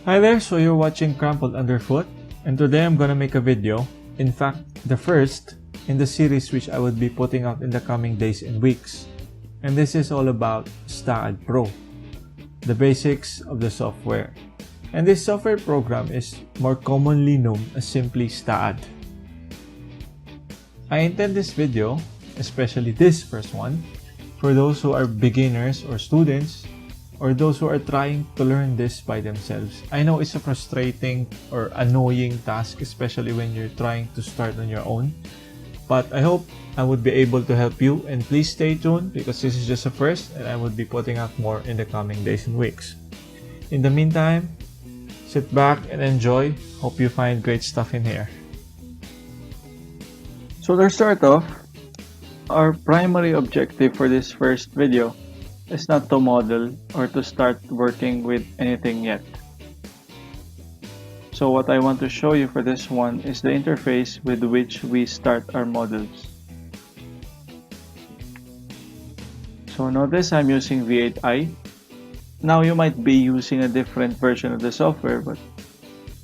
Hi there, so you're watching Crumpled Underfoot, and today I'm gonna make a video, in fact, the first in the series which I would be putting out in the coming days and weeks. And this is all about STAAD.Pro, the basics of the software. And this software program is more commonly known as simply STAAD. I intend this video, especially this first one, for those who are beginners or students, or those who are trying to learn this by themselves. I know it's a frustrating or annoying task, especially when you're trying to start on your own. But I hope I would be able to help you, and please stay tuned because this is just a first and I would be putting out more in the coming days and weeks. In the meantime, sit back and enjoy. Hope you find great stuff in here. So to start off, our primary objective for this first video is not to model or to start working with anything yet. So what I want to show you for this one is the interface with which we start our models. So notice I'm using V8i. Now you might be using a different version of the software, but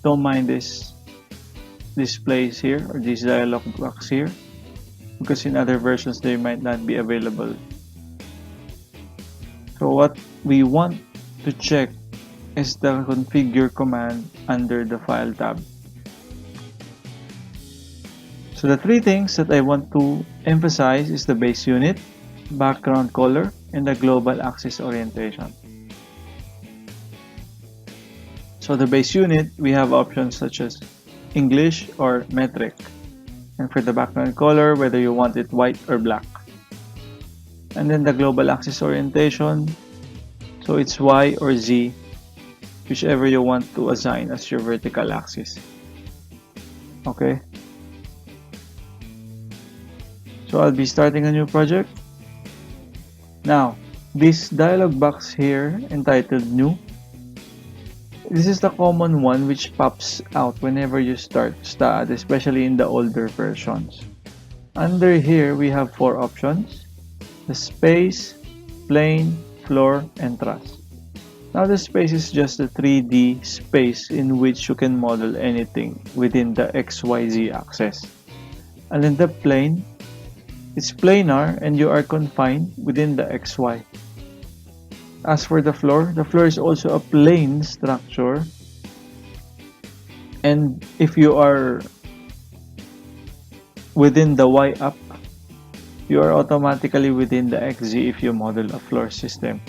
don't mind this displays here or this dialog box here, because in other versions they might not be available. So what we want to check is the configure command under the file tab. So the three things that I want to emphasize is the base unit, background color, and the global axis orientation. So the base unit, we have options such as English or metric. And for the background color, whether you want it white or black. And then the global axis orientation, so it's Y or Z, whichever you want to assign as your vertical axis. Okay. So I'll be starting a new project. Now, this dialog box here entitled New, this is the common one which pops out whenever you start STAAD, especially in the older versions. Under here, we have four options: the space, plane, floor, and truss. Now the space is just a 3D space in which you can model anything within the XYZ axis. And then the plane, it's planar and you are confined within the XY. As for the floor is also a plane structure, and if you are within the Y up, you are automatically within the XZ if you model a floor system.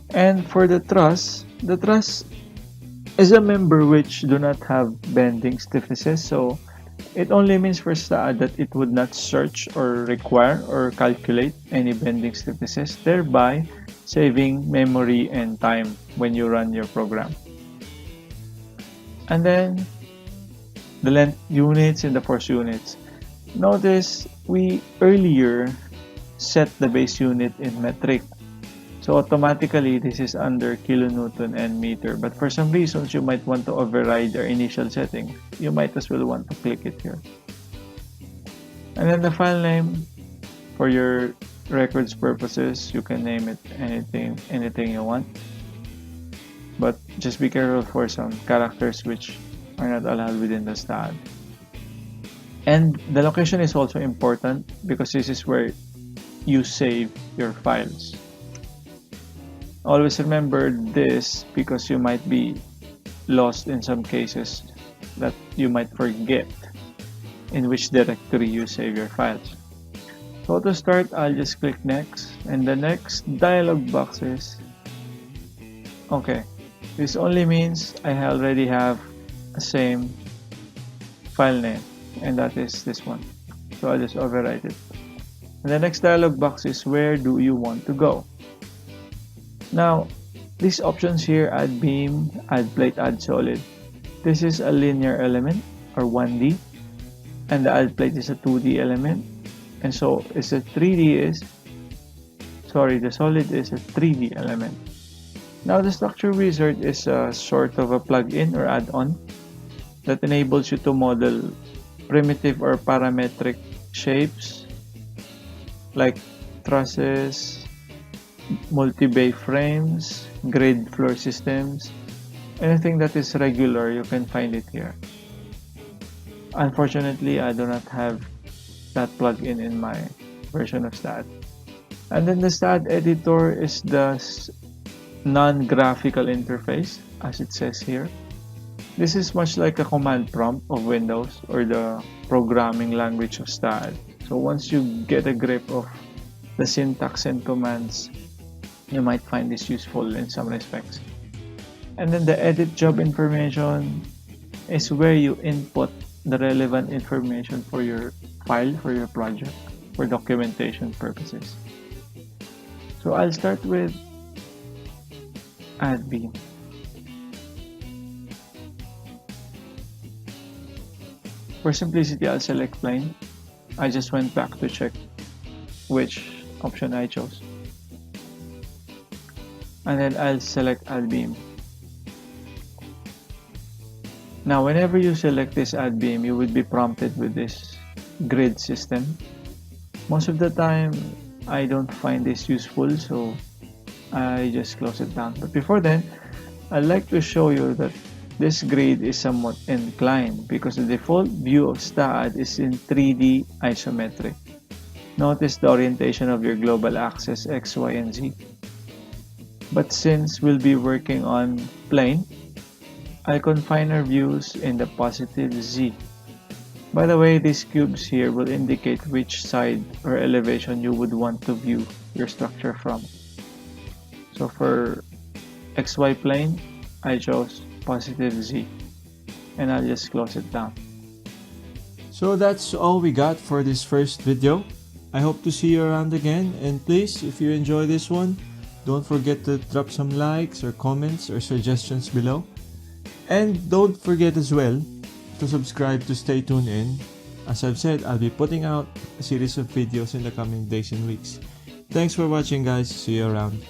And for the truss is a member which do not have bending stiffnesses, so it only means for STAAD that it would not search or require or calculate any bending stiffnesses, thereby saving memory and time when you run your program. And then the length units and the force units. Notice we earlier set the base unit in metric, so automatically this is under kilonewton and meter, but for some reasons you might want to override our initial setting. You might as well want to click it here. And then the file name, for your records purposes, you can name it anything you want, but just be careful for some characters which are not allowed within the STAAD. And the location is also important because this is where you save your files. Always remember this because you might be lost in some cases that you might forget in which directory you save your files. So to start, I'll just click next, and the next dialog box is okay. This only means I already have the same file name, and that is this one. So I'll just overwrite it. And the next dialog box is where do you want to go? Now, these options here, add beam, add plate, add solid. This is a linear element or 1D, and the add plate is a 2D element. And so the solid is a 3D element. Now the structure wizard is a sort of a plugin or add-on that enables you to model primitive or parametric shapes like trusses, multi-bay frames, grid floor systems, Anything that is regular, you can find it here. Unfortunately, I do not have that plugin in my version of STAAD. And then the STAAD editor is the non-graphical interface, as it says here. This is much like a command prompt of Windows or the programming language of STAAD. So once you get a grip of the syntax and commands, you might find this useful in some respects. And then the edit job information is where you input the relevant information for your file, for your project, for documentation purposes. So I'll start with add beam. For simplicity, I'll select plane. I just went back to check which option I chose. And then I'll select add beam. Now, whenever you select this add beam, you will be prompted with this grid system. Most of the time, I don't find this useful, so I just close it down. But before then, I'd like to show you that this grid is somewhat inclined because the default view of STAAD is in 3D isometric. Notice the orientation of your global axis X, Y, and Z. But since we'll be working on plane, I'll confine our views in the positive Z. By the way, these cubes here will indicate which side or elevation you would want to view your structure from. So for XY plane, I chose positive Z, and I'll just close it down. So that's all we got for this first video. I hope to see you around again, and please, if you enjoy this one, don't forget to drop some likes or comments or suggestions below. And don't forget as well to subscribe to stay tuned in. As I've said, I'll be putting out a series of videos in the coming days and weeks. Thanks for watching, guys. See you around.